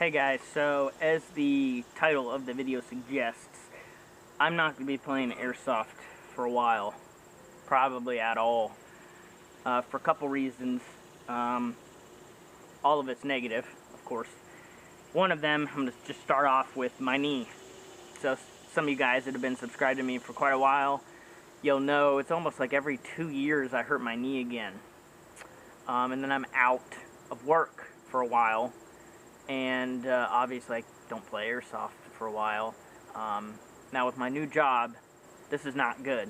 Hey guys, so as the title of the video suggests, I'm not going to be playing Airsoft for a while, probably at all, for a couple reasons. All of it's negative, of course. One of them, I'm going to just start off with my knee. So some of you guys that have been subscribed to me for quite a while, you'll know it's almost like every 2 years I hurt my knee again. And then I'm out of work for a while. And obviously I don't play Airsoft for a while. Now with my new job, this is not good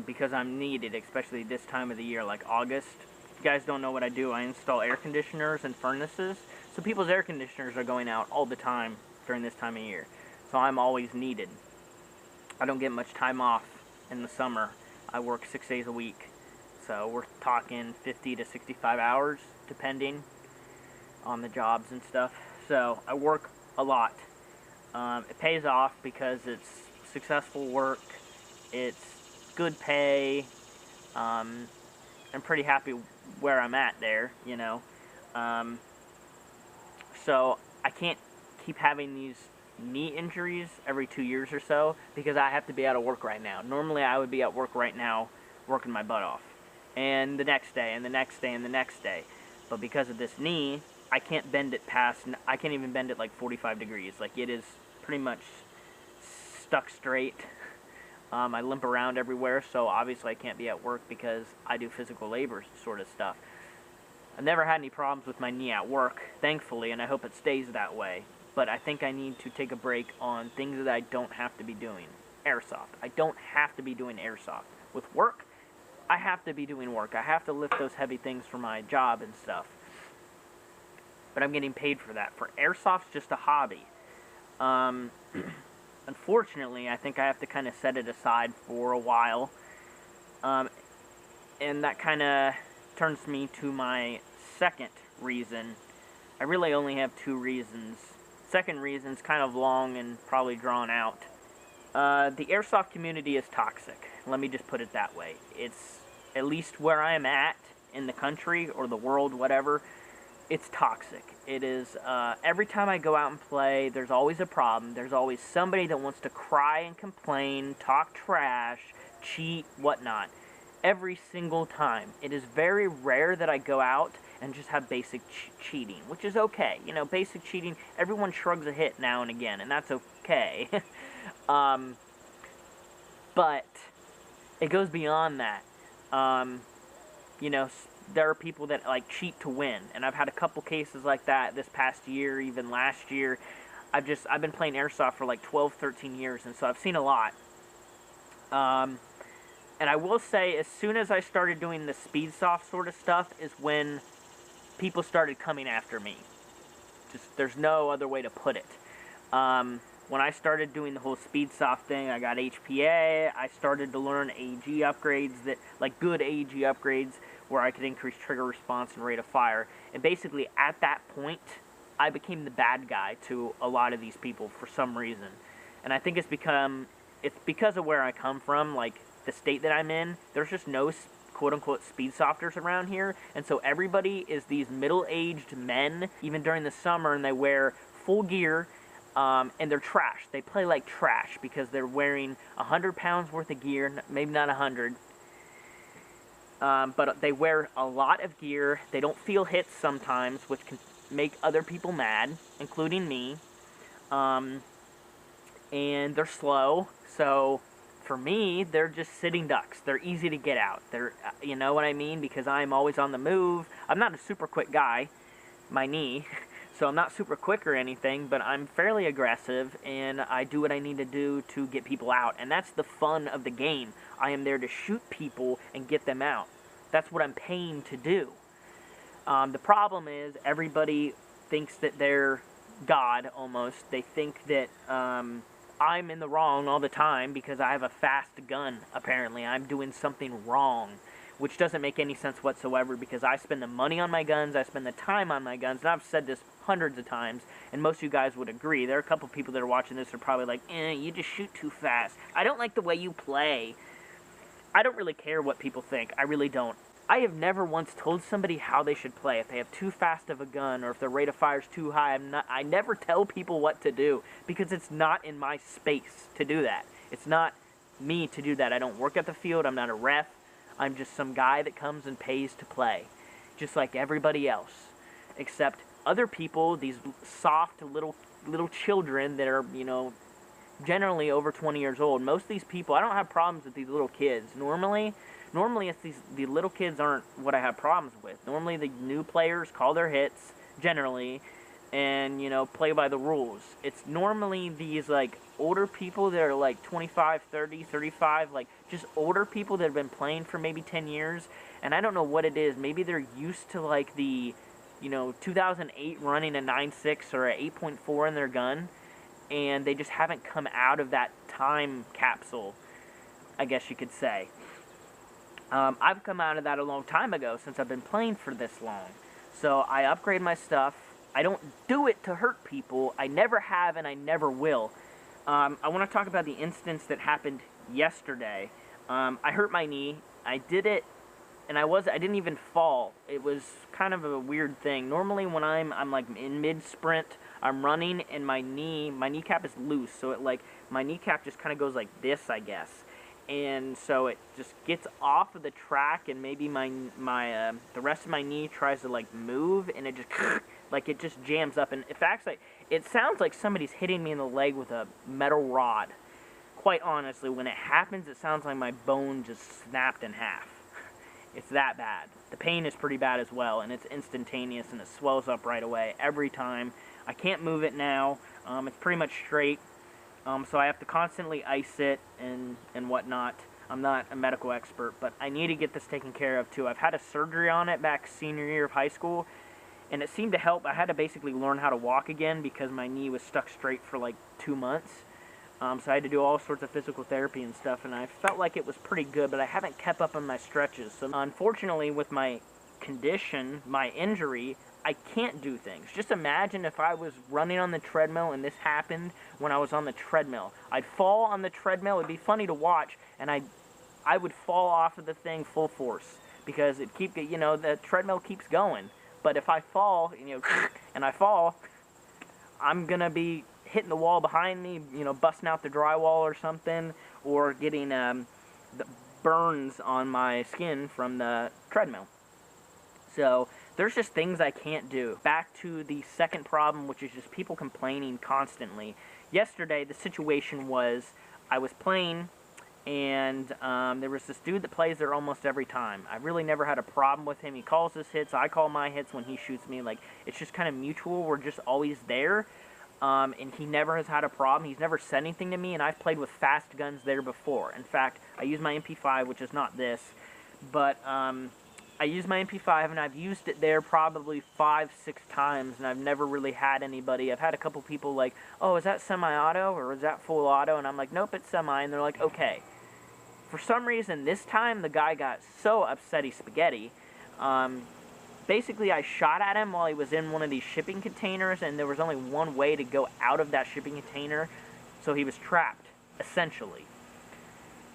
because I'm needed, especially this time of the year, like August. If you guys don't know what I do, I install air conditioners and furnaces. So people's air conditioners are going out all the time during this time of year. So I'm always needed. I don't get much time off in the summer. I work 6 days a week. So we're talking 50 to 65 hours, depending on the jobs and stuff. So I work a lot. It pays off because it's successful work, it's good pay. I'm pretty happy where I'm at there, you know. So I can't keep having these knee injuries every 2 years or so because I have to be out of work right now. Normally I would be at work right now working my butt off, and the next day and the next day and the next day. But because of this knee, I can't bend it past, I can't even bend it like 45 degrees. Like, it is pretty much stuck straight. I limp around everywhere, so obviously I can't be at work because I do physical labor sort of stuff. I've never had any problems with my knee at work, thankfully, and I hope it stays that way. But I think I need to take a break on things that I don't have to be doing. Airsoft. I don't have to be doing Airsoft. With work, I have to be doing work. I have to lift those heavy things for my job and stuff. But I'm getting paid for that. For Airsoft's just a hobby. Unfortunately, I think I have to kind of set it aside for a while. And that kind of turns me to my second reason. I really only have two reasons. Second reason's kind of long and probably drawn out. The Airsoft community is toxic. Let me just put it that way. It's, at least where I am at in the country or the world, whatever, it's toxic. It is, every time I go out and play, there's always a problem. There's always somebody that wants to cry and complain, talk trash, cheat, whatnot. Every single time. It is very rare that I go out and just have basic cheating, which is okay. You know, basic cheating, everyone shrugs a hit now and again, and that's okay. But it goes beyond that. You know, there are people that like cheat to win, and I've had a couple cases like that this past year, even last year. I've been playing Airsoft for like 12, 13 years, and so I've seen a lot. And I will say, as soon as I started doing the Speedsoft sort of stuff is when people started coming after me. Just, there's no other way to put it. When I started doing the whole Speedsoft thing, I got HPA, I started to learn AG upgrades, that like good AG upgrades, where I could increase trigger response and rate of fire. And basically, at that point, I became the bad guy to a lot of these people for some reason. And I think it's because of where I come from, like the state that I'm in. There's just no quote-unquote Speedsofters around here. And so everybody is these middle-aged men, even during the summer, and they wear full gear, and they're trash. They play like trash because they're wearing 100 pounds worth of gear, maybe not 100. But they wear a lot of gear. They don't feel hits sometimes, which can make other people mad, including me. And they're slow. So for me, they're just sitting ducks. They're easy to get out. They're, you know what I mean? Because I'm always on the move. I'm not a super quick guy, my knee. So I'm not super quick or anything, but I'm fairly aggressive, and I do what I need to do to get people out. And that's the fun of the game. I am there to shoot people and get them out. That's what I'm paying to do. The problem is everybody thinks that they're God, almost. They think that I'm in the wrong all the time because I have a fast gun, apparently. I'm doing something wrong, which doesn't make any sense whatsoever because I spend the money on my guns, I spend the time on my guns, and I've said this hundreds of times, and most of you guys would agree. There are a couple people that are watching this that are probably like, you just shoot too fast. I don't like the way you play. I don't really care what people think. I really don't. I have never once told somebody how they should play. If they have too fast of a gun or if their rate of fire is too high, I never tell people what to do because it's not in my space to do that. It's not me to do that. I don't work at the field. I'm not a ref. I'm just some guy that comes and pays to play, just like everybody else. Except other people, these soft little children that are, you know, generally over 20 years old. Most of these people, I don't have problems with these little kids. Normally it's the little kids aren't what I have problems with. Normally the new players call their hits, generally, and, you know, play by the rules. It's normally these, like, older people that are, like, 25, 30, 35, like, just older people that have been playing for maybe 10 years, and I don't know what it is. Maybe they're used to, like, the, you know, 2008 running a 9.6 or a 8.4 in their gun, and they just haven't come out of that time capsule, I guess you could say. I've come out of that a long time ago since I've been playing for this long. So I upgrade my stuff. I don't do it to hurt people. I never have and I never will. I want to talk about the instance that happened yesterday. I hurt my knee. I did it, and I didn't even fall. It was kind of a weird thing. Normally when I'm like in mid-sprint, I'm running and my kneecap is loose. So it, like, my kneecap just kind of goes like this, I guess. And so it just gets off of the track, and maybe the rest of my knee tries to, like, move, and it just like it just jams up. And it sounds like somebody's hitting me in the leg with a metal rod. Quite honestly, when it happens, it sounds like my bone just snapped in half. It's that bad. The pain is pretty bad as well, and it's instantaneous, and it swells up right away every time. I can't move it now. It's pretty much straight. So I have to constantly ice it and whatnot. I'm not a medical expert, but I need to get this taken care of too. I've had a surgery on it back senior year of high school, and it seemed to help. I had to basically learn how to walk again because my knee was stuck straight for like 2 months. So I had to do all sorts of physical therapy and stuff, and I felt like it was pretty good, but I haven't kept up on my stretches. So unfortunately, with my condition, my injury, I can't do things. Just imagine if I was running on the treadmill and this happened when I was on the treadmill. I'd fall on the treadmill. It'd be funny to watch, and I would fall off of the thing full force because the treadmill keeps going. But if I fall, and I fall, I'm gonna be hitting the wall behind me, busting out the drywall or something, or getting the burns on my skin from the treadmill. So there's just things I can't do. Back to the second problem, which is just people complaining constantly. Yesterday, the situation was I was playing, and there was this dude that plays there almost every time. I really never had a problem with him. He calls his hits. I call my hits when he shoots me. Like, it's just kind of mutual. We're just always there. And he never has had a problem. He's never said anything to me, and I've played with fast guns there before. In fact, I use my MP5, which is not this, but I use my MP5, and I've used it there probably 5-6 times, and I've never really had anybody. I've had a couple people like, oh, is that semi-auto, or is that full auto? And I'm like, nope, it's semi, and they're like, okay. For some reason, this time, the guy got so upsetty spaghetti. Basically, I shot at him while he was in one of these shipping containers, and there was only one way to go out of that shipping container, so he was trapped, essentially.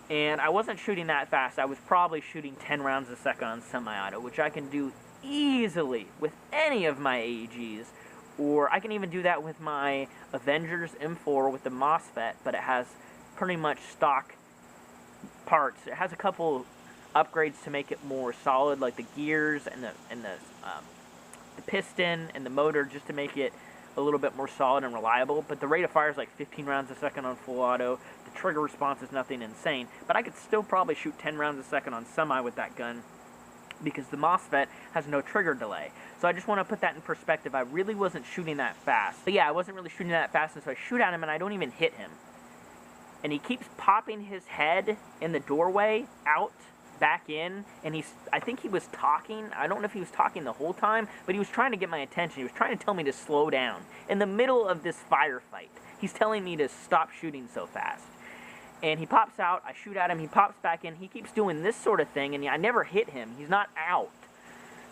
And I wasn't shooting that fast. I was probably shooting 10 rounds a second on semi-auto, which I can do easily with any of my AEGs, or I can even do that with my Avengers M4 with the MOSFET, but it has pretty much stock parts. It has a couple upgrades to make it more solid, like the gears and the piston and the motor, just to make it a little bit more solid and reliable. But the rate of fire is like 15 rounds a second on full auto. The trigger response is nothing insane, but I could still probably shoot 10 rounds a second on semi with that gun because the MOSFET has no trigger delay. So I just want to put that in perspective. I really wasn't shooting that fast. But yeah, I wasn't really shooting that fast, and so I shoot at him and I don't even hit him. And he keeps popping his head in the doorway out, back in, and I think he was talking. I don't know if he was talking the whole time, but he was trying to get my attention. He was trying to tell me to slow down. In the middle of this firefight, he's telling me to stop shooting so fast. And he pops out, I shoot at him, he pops back in, he keeps doing this sort of thing, and I never hit him. He's not out.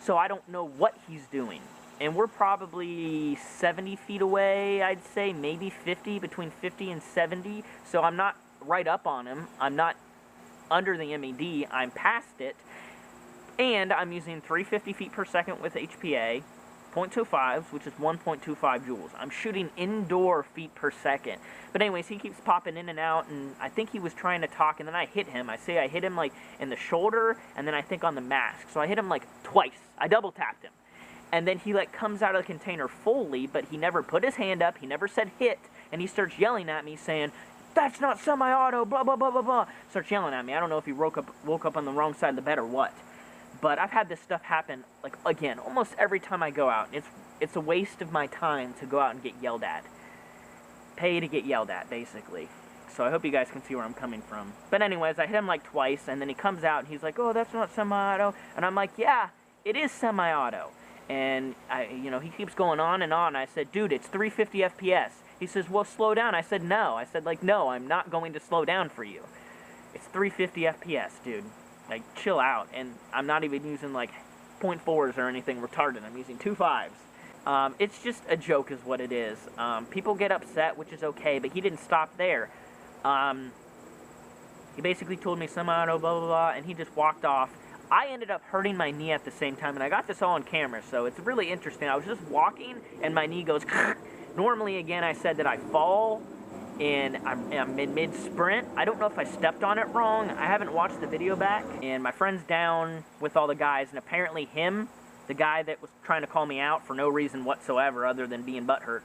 So I don't know what he's doing. And we're probably 70 feet away, I'd say, maybe 50, between 50 and 70. So I'm not right up on him. I'm not under the MED, I'm past it, And I'm using 350 feet per second with HPA, 0.25s, which is 1.25 joules. I'm shooting indoor feet per second. But anyways, he keeps popping in and out, and I think he was trying to talk, and then I hit him. I hit him like in the shoulder, and then I think on the mask. So I hit him like twice. I double tapped him. And then he like comes out of the container fully, but he never put his hand up, he never said hit, and he starts yelling at me saying, "That's not semi-auto, blah, blah, blah, blah, blah." Starts yelling at me. I don't know if he woke up on the wrong side of the bed or what. But I've had this stuff happen, like, again, almost every time I go out. It's a waste of my time to go out and get yelled at. Pay to get yelled at, basically. So I hope you guys can see where I'm coming from. But anyways, I hit him like twice, and then he comes out, and he's like, "Oh, that's not semi-auto." And I'm like, "Yeah, it is semi-auto." And, he keeps going on and on. I said, "Dude, it's 350 FPS. He says, "Well, slow down." I said, "No." I said, like, "No, I'm not going to slow down for you. It's 350 FPS, dude. Like, chill out." And I'm not even using, like, 0.4s or anything retarded. I'm using 2.5s. It's just a joke is what it is. People get upset, which is okay, but he didn't stop there. He basically told me semi-auto, blah, blah, blah, and he just walked off. I ended up hurting my knee at the same time, and I got this all on camera, so it's really interesting. I was just walking, and my knee goes Normally, again, I said that I fall, and I'm in mid-sprint. I don't know if I stepped on it wrong. I haven't watched the video back, and my friend's down with all the guys, and apparently him, the guy that was trying to call me out for no reason whatsoever other than being butthurt,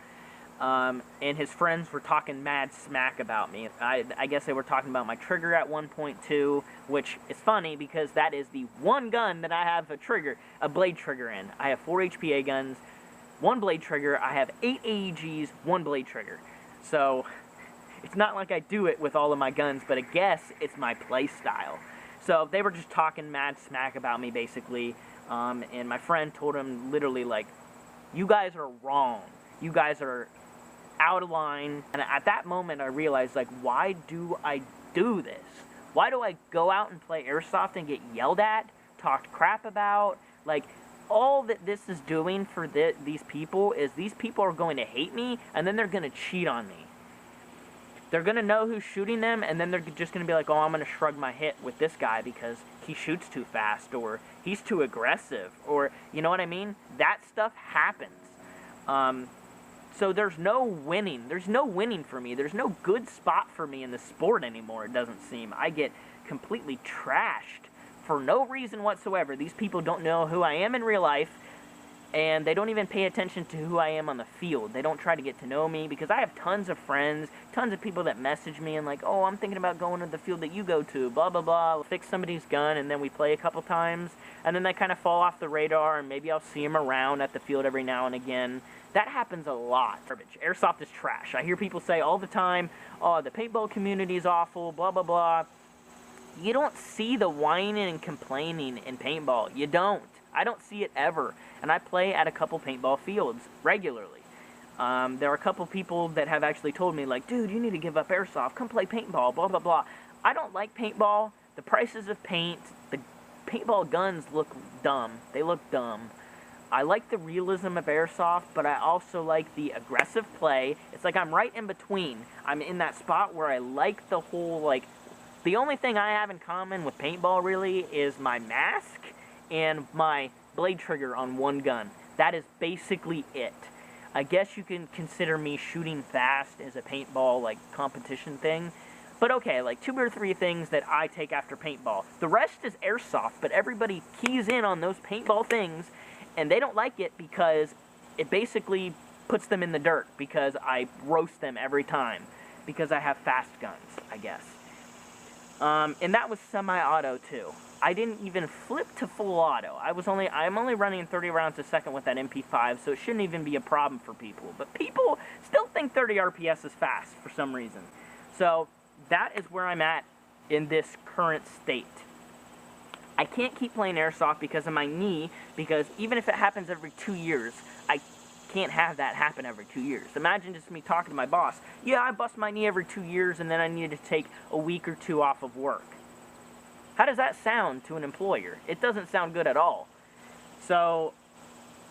and his friends were talking mad smack about me. I guess they were talking about my trigger at 1.2, which is funny because that is the one gun that I have a blade trigger in. I have 4 HPA guns, 1 blade trigger. I have 8 AEGs, 1 blade trigger. So it's not like I do it with all of my guns, but I guess it's my play style. So they were just talking mad smack about me, basically, and my friend told him literally, like, "You guys are wrong. You guys are out of line." And at that moment, I realized, like, why do I do this? Why do I go out and play Airsoft and get yelled at, talked crap about? Like, all that this is doing for these people is these people are going to hate me, and then they're going to cheat on me. They're going to know who's shooting them, and then they're just going to be like, "Oh, I'm going to shrug my hit with this guy because he shoots too fast, or he's too aggressive," or, you know what I mean? That stuff happens. So there's no winning. There's no winning for me. There's no good spot for me in the sport anymore, it doesn't seem. I get completely trashed for no reason whatsoever. These people don't know who I am in real life, and they don't even pay attention to who I am on the field. They don't try to get to know me, because I have tons of friends, tons of people that message me and like, "Oh, I'm thinking about going to the field that you go to, blah, blah, blah." I'll fix somebody's gun, and then we play a couple times, and then they kind of fall off the radar, and maybe I'll see them around at the field every now and again. That happens a lot. Garbage. Airsoft is trash. I hear people say all the time, "Oh, the paintball community is awful, blah, blah, blah." You don't see the whining and complaining in paintball. You don't. I don't see it ever. And I play at a couple paintball fields regularly. There are a couple people that have actually told me, like, "Dude, you need to give up Airsoft. Come play paintball, blah, blah, blah." I don't like paintball. The prices of paint, the paintball guns look dumb. They look dumb. I like the realism of Airsoft, but I also like the aggressive play. It's like I'm right in between. I'm in that spot where I like the whole, like, the only thing I have in common with paintball, really, is my mask and my blade trigger on one gun. That is basically it. I guess you can consider me shooting fast as a paintball, like, competition thing. But okay, like 2 or 3 things that I take after paintball. The rest is Airsoft, but everybody keys in on those paintball things, and they don't like it because it basically puts them in the dirt, because I roast them every time, because I have fast guns, I guess. And that was semi-auto too. I didn't even flip to full auto. I'm only running 30 rounds a second with that MP5, so it shouldn't even be a problem for people. But people still think 30 RPS is fast for some reason. So that is where I'm at in this current state. I can't keep playing Airsoft because of my knee, because even if it happens every 2 years, I can't have that happen every 2 years. Imagine just me talking to my boss, "Yeah, I bust my knee every 2 years, and then I need to take a week or 2 off of work." How does that sound to an employer? It doesn't sound good at all. So,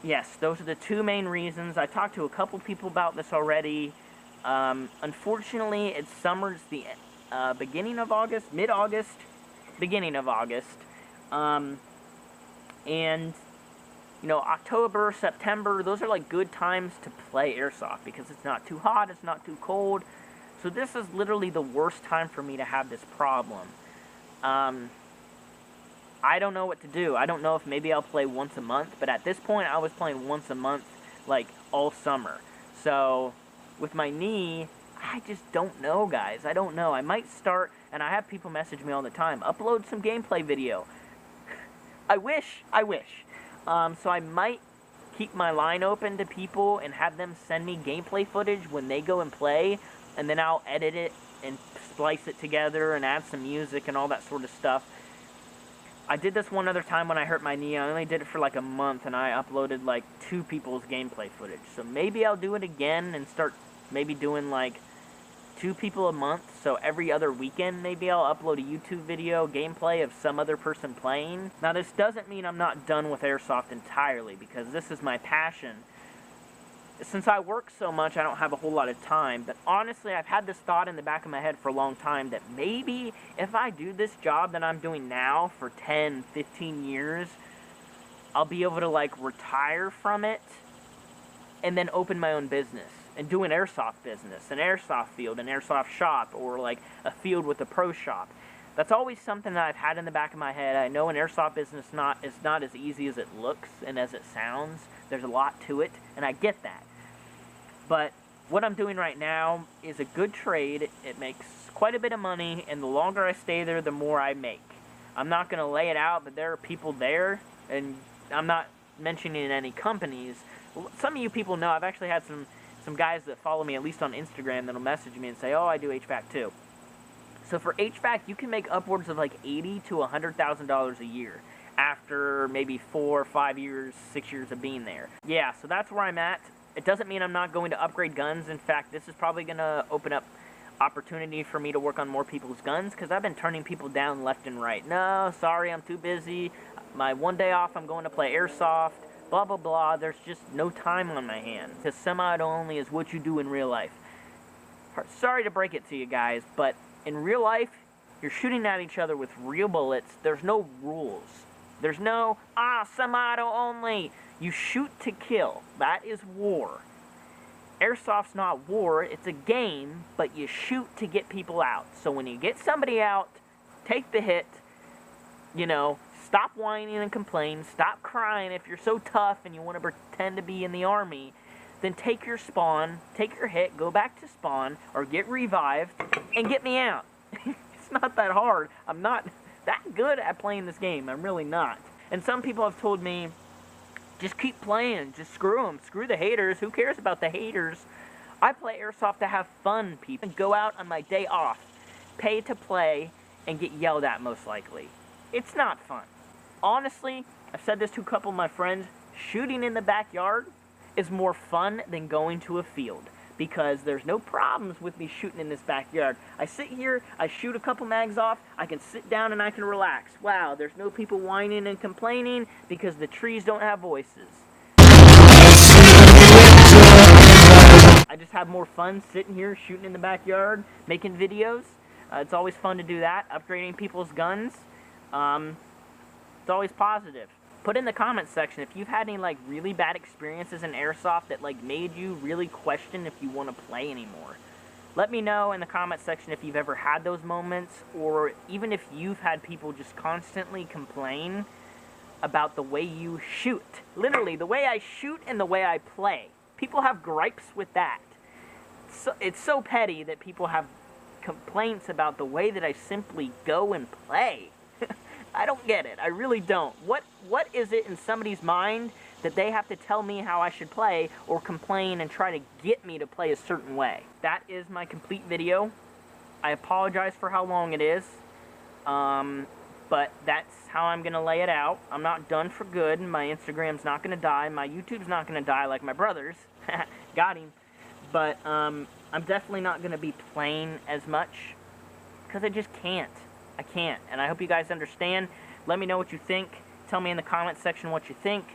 yes, those are the 2 main reasons. I talked to a couple people about this already. Unfortunately, it's summer's the beginning of August, mid-August, beginning of August. And, you know, October, September, those are like good times to play Airsoft because it's not too hot, it's not too cold. So this is literally the worst time for me to have this problem. I don't know what to do. I don't know if maybe I'll play once a month, but at this point I was playing once a month like all summer. So with my knee, I just don't know, guys. I don't know. I might start, and I have people message me all the time, upload some gameplay video. I wish. So I might keep my line open to people and have them send me gameplay footage when they go and play, and then I'll edit it and splice it together and add some music and all that sort of stuff. I did this one other time when I hurt my knee. I only did it for like a month, and I uploaded like 2 people's gameplay footage. So maybe I'll do it again and start maybe doing like 2 people a month. So every other weekend maybe I'll upload a YouTube video gameplay of some other person playing. Now this doesn't mean I'm not done with Airsoft entirely, because this is my passion. Since I work so much, I don't have a whole lot of time, but honestly, I've had this thought in the back of my head for a long time that maybe if I do this job that I'm doing now for 10, 15 years, I'll be able to like retire from it and then open my own business and do an Airsoft business, an Airsoft field, an Airsoft shop, or like a field with a pro shop. That's always something that I've had in the back of my head. I know an Airsoft business is not as easy as it looks and as it sounds. There's a lot to it, and I get that. But what I'm doing right now is a good trade. It makes quite a bit of money, and the longer I stay there, the more I make. I'm not going to lay it out, but there are people there, and I'm not mentioning any companies. Some of you people know, I've actually had some guys that follow me, at least on Instagram, that'll message me and say, oh, I do HVAC too. So for HVAC, you can make upwards of like $80,000 to $100,000 a year after maybe 4 or 5 years, 6 years of being there. Yeah, so that's where I'm at. It doesn't mean I'm not going to upgrade guns. In fact, this is probably going to open up opportunity for me to work on more people's guns, because I've been turning people down left and right. No, sorry, I'm too busy. My one day off, I'm going to play Airsoft, blah, blah, blah. There's just no time on my hands. Because semi-auto only is what you do in real life. Sorry to break it to you guys, but in real life, you're shooting at each other with real bullets. There's no rules. There's no, semi-auto only. You shoot to kill. That is war. Airsoft's not war, it's a game, but you shoot to get people out. So when you get somebody out, take the hit, you know, stop whining and complaining, stop crying. If you're so tough and you want to pretend to be in the army, then take your spawn, take your hit, go back to spawn, or get revived, and get me out. It's not that hard. I'm not that good at playing this game. I'm really not. And some people have told me, just keep playing. Just screw them. Screw the haters. Who cares about the haters? I play Airsoft to have fun, people. And go out on my day off, pay to play, and get yelled at most likely. It's not fun. Honestly, I've said this to a couple of my friends, shooting in the backyard is more fun than going to a field, because there's no problems with me shooting in this backyard. I sit here, I shoot a couple mags off, I can sit down and I can relax. Wow, there's no people whining and complaining because the trees don't have voices. I just have more fun sitting here shooting in the backyard, making videos. It's always fun to do that, upgrading people's guns. It's always positive. Put in the comments section if you've had any like really bad experiences in Airsoft that like made you really question if you want to play anymore. Let me know in the comment section if you've ever had those moments, or even if you've had people just constantly complain about the way you shoot. Literally, the way I shoot and the way I play. People have gripes with that. So, it's so petty that people have complaints about the way that I simply go and play. I don't get it. I really don't. What is it in somebody's mind that they have to tell me how I should play or complain and try to get me to play a certain way? That is my complete video. I apologize for how long it is, but that's how I'm going to lay it out. I'm not done for good. My Instagram's not going to die. My YouTube's not going to die like my brother's. Got him. But I'm definitely not going to be playing as much because I just can't. I can't, and I hope you guys understand. Let me know what you think. Tell me in the comment section what you think.